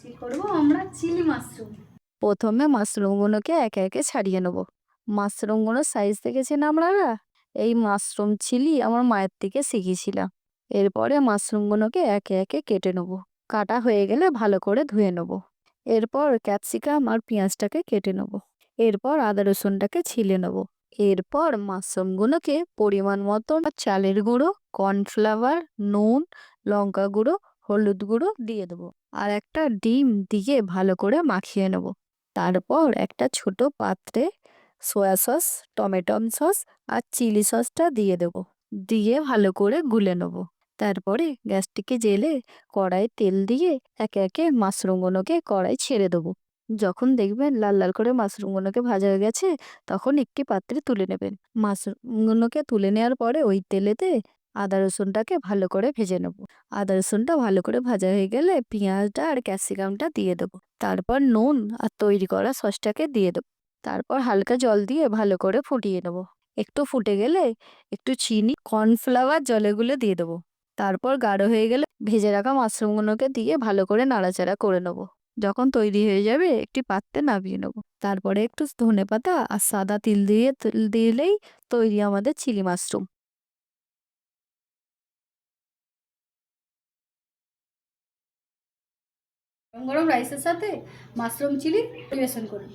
আজকে করব আমরা চিলি মাশরুম। প্রথমে মাশরুমগুলোকে একে একে ছাড়িয়ে নেব। মাশরুমগুলোর সাইজ দেখেছেন আপনারা? এই মাশরুম চিলি আমার মায়ের থেকে শিখেছিলাম। এরপরে মাশরুমগুলোকে একে একে কেটে নেব। কাটা হয়ে গেলে ভালো করে ধুয়ে নেব। এরপর ক্যাপসিকাম আর পেঁয়াজটাকে কেটে নেব। এরপর আদা রসুনটাকে ছিলে নেব। এরপর মাশরুমগুলোকে পরিমাণ মতো চালের গুঁড়ো, কর্নফ্লাওয়ার, নুন, লঙ্কা গুঁড়ো, হলুদ গুঁড়ো দিয়ে দেবো। আর একটা ডিম দিয়ে ভালো করে মাখিয়ে নেব। তারপর একটা ছোট পাত্রে সয়া সস, টমেটো সস আর চিলি সসটা দিয়ে দেব। দিয়ে ভালো করে গুলে নেব। তারপরে গ্যাসটিকে জেলে কড়াইয়ে তেল দিয়ে একে একে মাশরুমগুলোকে কড়াই ছেড়ে দেবো। যখন দেখবেন লাল লাল করে মাশরুমগুলোকে ভাজা হয়ে গেছে, তখন একটি পাত্রে তুলে নেবেন। মাশরুমগুলোকে তুলে নেওয়ার পরে ওই তেলেতে আদা রসুনটাকে ভালো করে ভেজে নেব। আদা রসুনটা ভালো করে ভাজা হয়ে গেলে পেঁয়াজটা আর ক্যাপসিকামটা দিয়ে দেবো। তারপর নুন আর তৈরি করা সসটাকে দিয়ে দেবো। তারপর হালকা জল দিয়ে ভালো করে ফুটিয়ে নেব। একটু ফুটে গেলে একটু চিনি, কর্নফ্লাওয়ার জলে গুলে দিয়ে দেবো। তারপর গাঢ় হয়ে গেলে ভেজে রাখা মাশরুমগুলোকে দিয়ে ভালো করে নাড়াচাড়া করে নেব। যখন তৈরি হয়ে যাবে একটি পাত্রে নামিয়ে নেব। তারপরে একটু ধনেপাতা আর সাদা তিল দিলেই তৈরি আমাদের চিলি মাশরুম। গরম গরম রাইসের সাথে মাশরুম চিলি পরিবেশন করুন।